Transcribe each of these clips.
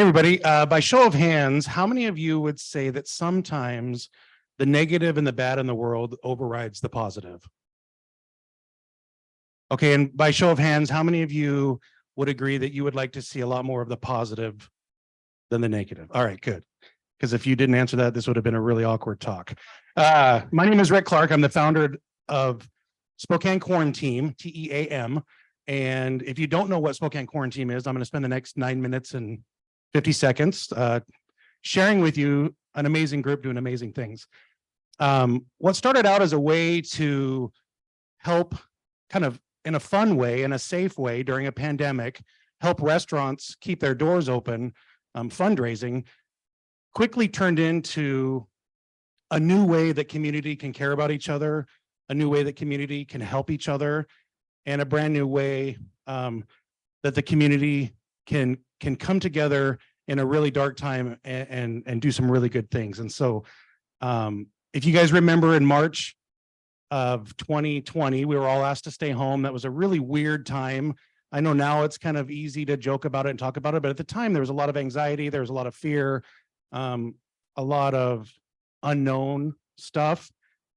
everybody, by show of hands, how many of you would say that sometimes the negative and the bad in the world overrides the positive? Okay, and by show of hands, how many of you would agree that you would like to see a lot more of the positive than the negative? All right, good. Because if you didn't answer that, this would have been a really awkward talk. My name is Rick Clark. I'm the founder of Spokane Quaranteam, TEAM. And if you don't know what Spokane Quaranteam is, I'm going to spend the next 9 minutes and 50 seconds sharing with you an amazing group doing amazing things. What started out as a way to help kind of in a fun way, in a safe way during a pandemic, help restaurants keep their doors open, fundraising, quickly turned into a new way that community can care about each other, a new way that community can help each other, and a brand new way that the community can come together in a really dark time and do some really good things. And so if you guys remember in March of 2020, we were all asked to stay home. That was a really weird time. I know now it's kind of easy to joke about it and talk about it, but at the time there was a lot of anxiety, there was a lot of fear, a lot of unknown stuff.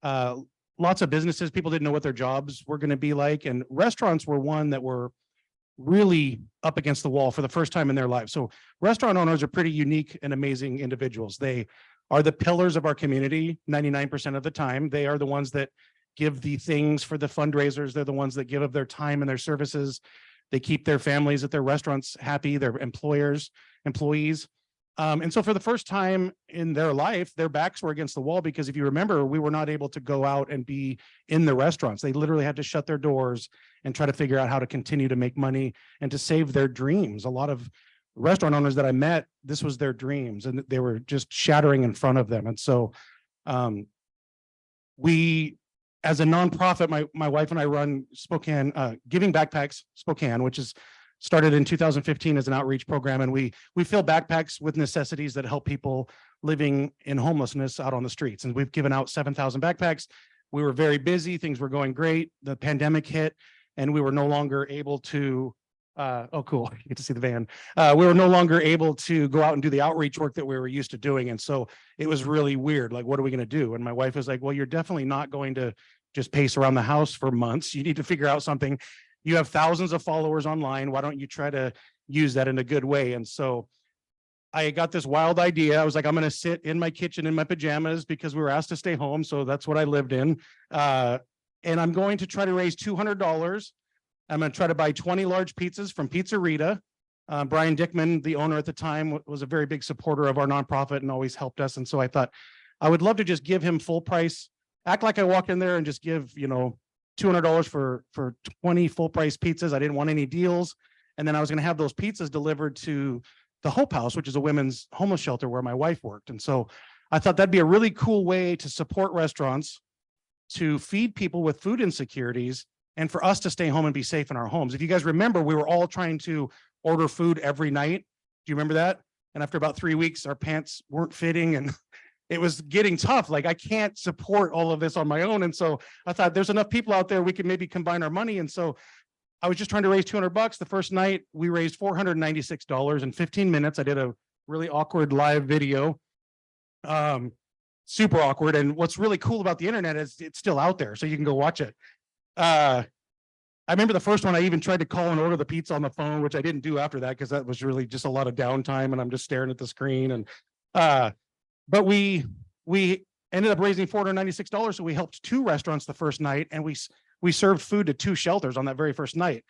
Lots of businesses, people didn't know what their jobs were going to be like, and restaurants were one that were really up against the wall for the first time in their lives. So restaurant owners are pretty unique and amazing individuals. They are the pillars of our community 99% of the time. They are the ones that give the things for the fundraisers. They're the ones that give of their time and their services. They keep their families at their restaurants happy, their employees. And so for the first time in their life, their backs were against the wall, because if you remember, we were not able to go out and be in the restaurants. They literally had to shut their doors and try to figure out how to continue to make money and to save their dreams. A lot of restaurant owners that I met, this was their dreams, and they were just shattering in front of them. And so we, as a nonprofit, my wife and I run Spokane, Giving Backpacks Spokane, which is started in 2015 as an outreach program. And we fill backpacks with necessities that help people living in homelessness out on the streets. And we've given out 7,000 backpacks. We were very busy. Things were going great. The pandemic hit and we were no longer able to, oh, cool. You get to see the van. We were no longer able to go out and do the outreach work that we were used to doing. And so it was really weird. Like, what are we going to do? And my wife was like, well, you're definitely not going to just pace around the house for months. You need to figure out something. You have thousands of followers online. Why don't you try to use that in a good way? And so I got this wild idea. I was like, I'm going to sit in my kitchen in my pajamas because we were asked to stay home. So that's what I lived in. And I'm going to try to raise $200. I'm going to try to buy 20 large pizzas from Pizzerita. Brian Dickman, the owner at the time, was a very big supporter of our nonprofit and always helped us. And so I thought I would love to just give him full price, act like I walked in there and just give, $200 for 20 full price pizzas. I didn't want any deals. And then I was going to have those pizzas delivered to the Hope House, which is a women's homeless shelter where my wife worked. And so I thought that'd be a really cool way to support restaurants, to feed people with food insecurities, and for us to stay home and be safe in our homes. If you guys remember, we were all trying to order food every night. Do you remember that? And after about 3 weeks, our pants weren't fitting and it was getting tough. Like, I can't support all of this on my own. And so I thought there's enough people out there, we could maybe combine our money. And so I was just trying to raise $200. The first night we raised $496 in 15 minutes. I did a really awkward live video, super awkward. And what's really cool about the internet is it's still out there, so you can go watch it. I remember the first one, I even tried to call and order the pizza on the phone, which I didn't do after that, because that was really just a lot of downtime and I'm just staring at the screen. And but we ended up raising $496. So we helped 2 restaurants the first night, and we served food to 2 shelters on that very first night.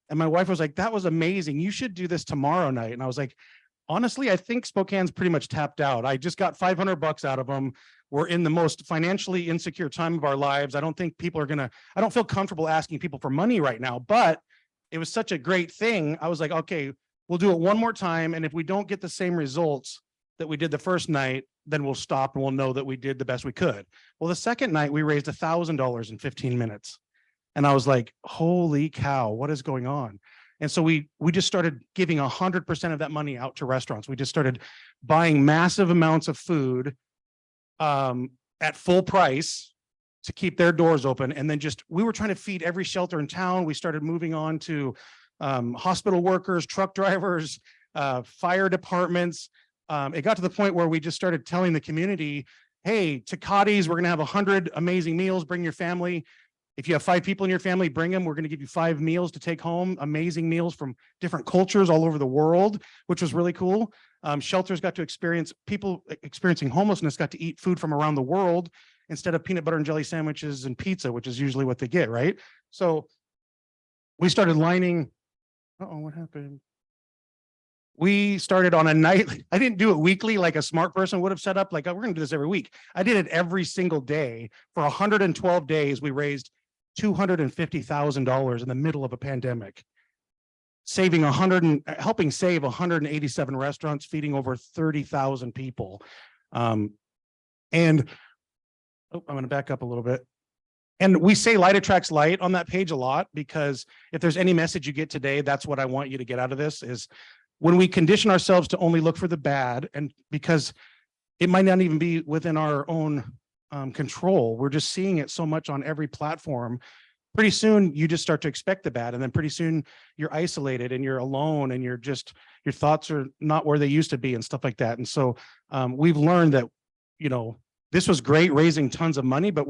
And my wife was like, that was amazing. You should do this tomorrow night. And I was like, honestly, I think Spokane's pretty much tapped out. I just got $500 out of them. We're in the most financially insecure time of our lives. I don't think people are I don't feel comfortable asking people for money right now, but it was such a great thing. I was like, okay, we'll do it one more time. And if we don't get the same results that we did the first night, then we'll stop and we'll know that we did the best we could. Well, the second night we raised $1,000 in 15 minutes. And I was like, holy cow, what is going on? And so we just started giving 100% of that money out to restaurants. We just started buying massive amounts of food at full price to keep their doors open. And then we were trying to feed every shelter in town. We started moving on to hospital workers, truck drivers, fire departments. It got to the point where we just started telling the community, hey, Tecati's, we're going to have 100 amazing meals. Bring your family. If you have 5 people in your family, bring them. We're going to give you 5 meals to take home, amazing meals from different cultures all over the world, which was really cool. Shelters got to experience, people experiencing homelessness got to eat food from around the world instead of peanut butter and jelly sandwiches and pizza, which is usually what they get, right? So we started lining, what happened? We started on a night. I didn't do it weekly like a smart person would have set up. Like, oh, we're going to do this every week. I did it every single day. For 112 days, we raised $250,000 in the middle of a pandemic, saving helping save 187 restaurants, feeding over 30,000 people. I'm going to back up a little bit. And we say light attracts light on that page a lot, because if there's any message you get today, that's what I want you to get out of this, is when we condition ourselves to only look for the bad, and because it might not even be within our own control, we're just seeing it so much on every platform. Pretty soon you just start to expect the bad, and then pretty soon you're isolated and you're alone, and your thoughts are not where they used to be and stuff like that. And so we've learned that, this was great raising tons of money, but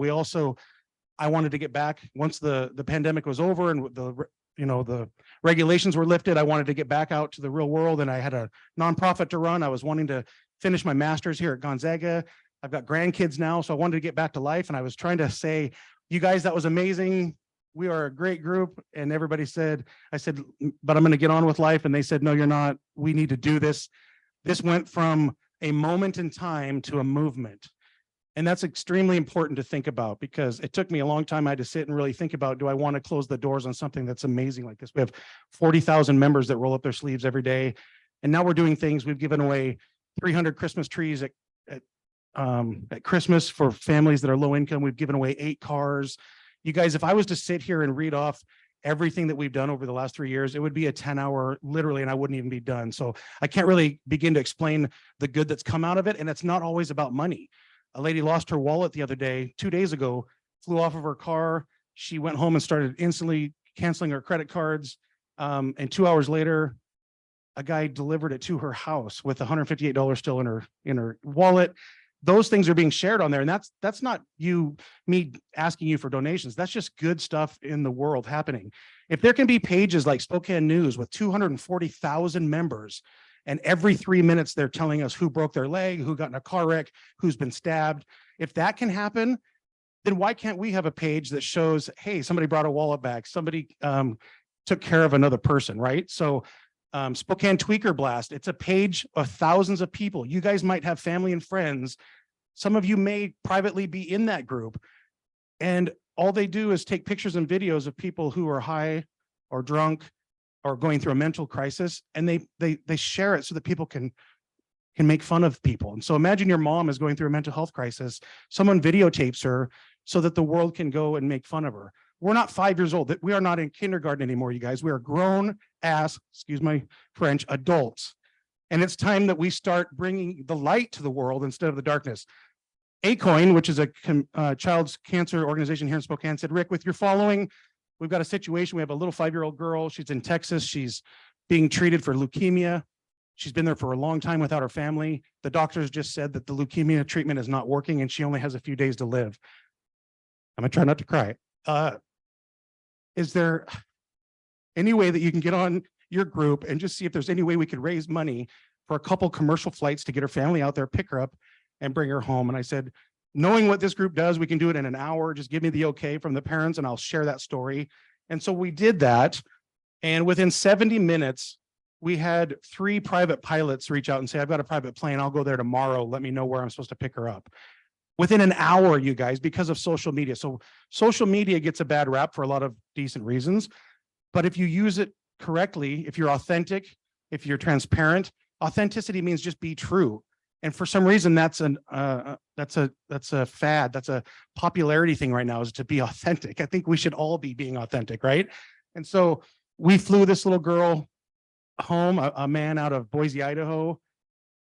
I wanted to get back once the pandemic was over and the regulations were lifted. I wanted to get back out to the real world, and I had a nonprofit to run. I was wanting to finish my master's here at Gonzaga. I've got grandkids now, so I wanted to get back to life. And I was trying to say, you guys, that was amazing. We are a great group. And everybody I said, but I'm going to get on with life. And they said, no, you're not. We need to do this. This went from a moment in time to a movement. And that's extremely important to think about, because it took me a long time. I had to sit and really think about, do I want to close the doors on something that's amazing like this? We have 40,000 members that roll up their sleeves every day. And now we're doing things. We've given away 300 Christmas trees at Christmas for families that are low income. We've given away 8 cars. You guys, if I was to sit here and read off everything that we've done over the last 3 years, it would be a 10-hour literally, and I wouldn't even be done. So I can't really begin to explain the good that's come out of it. And it's not always about money. A lady lost her wallet the other day, 2 days ago, flew off of her car. She went home and started instantly canceling her credit cards. And 2 hours later, a guy delivered it to her house with $158 still in her wallet. Those things are being shared on there. And that's not me asking you for donations. That's just good stuff in the world happening. If there can be pages like Spokane News with 240,000 members, and every 3 minutes they're telling us who broke their leg, who got in a car wreck, who's been stabbed. If that can happen, then why can't we have a page that shows, hey, somebody brought a wallet back, somebody took care of another person, right? So Spokane Tweaker Blast, it's a page of thousands of people. You guys might have family and friends. Some of you may privately be in that group. And all they do is take pictures and videos of people who are high or drunk or going through a mental crisis, and they share it so that people can make fun of people. And so imagine your mom is going through a mental health crisis. Someone videotapes her so that the world can go and make fun of her. We're not 5 years old. We are not in kindergarten anymore, you guys. We are grown ass, excuse my French, adults. And it's time that we start bringing the light to the world instead of the darkness. ACOIN, which is a child's cancer organization here in Spokane, said, Rick, with your following, we've got a situation. We have a little 5-year-old girl. She's in Texas. She's being treated for leukemia. She's been there for a long time without her family. The doctors just said that the leukemia treatment is not working and she only has a few days to live. I'm gonna try not to cry. Is there any way that you can get on your group and just see if there's any way we could raise money for a couple commercial flights to get her family out there, pick her up and bring her home? And I said, knowing what this group does, we can do it in an hour. Just give me the okay from the parents and I'll share that story. And so we did that. And within 70 minutes, we had 3 private pilots reach out and say, I've got a private plane. I'll go there tomorrow. Let me know where I'm supposed to pick her up. Within an hour, you guys, because of social media. So social media gets a bad rap for a lot of decent reasons. But if you use it correctly, if you're authentic, if you're transparent, authenticity means just be true. And for some reason, that's a fad. That's a popularity thing right now, is to be authentic. I think we should all be being authentic, right? And so we flew this little girl home, a man out of Boise, Idaho,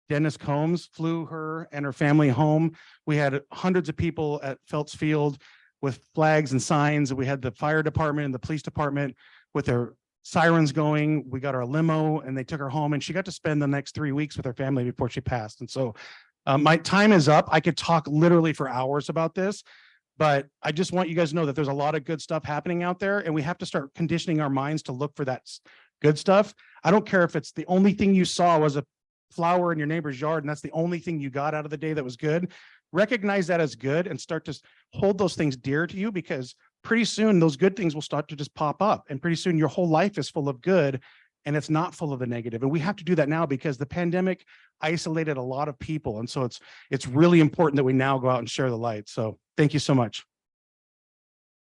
Dennis Combs, flew her and her family home. We had hundreds of people at Phelps Field with flags and signs. We had the fire department and the police department with their sirens going. We got our limo and they took her home, and she got to spend the next 3 weeks with her family before she passed. And so my time is up. I could talk literally for hours about this, but I just want you guys to know that there's a lot of good stuff happening out there, and we have to start conditioning our minds to look for that good stuff. I don't care if it's the only thing you saw was a flower in your neighbor's yard and that's the only thing you got out of the day that was good. Recognize that as good and start to hold those things dear to you, because pretty soon those good things will start to just pop up, and pretty soon your whole life is full of good and it's not full of the negative. And we have to do that now because the pandemic isolated a lot of people. And so it's really important that we now go out and share the light. So thank you so much.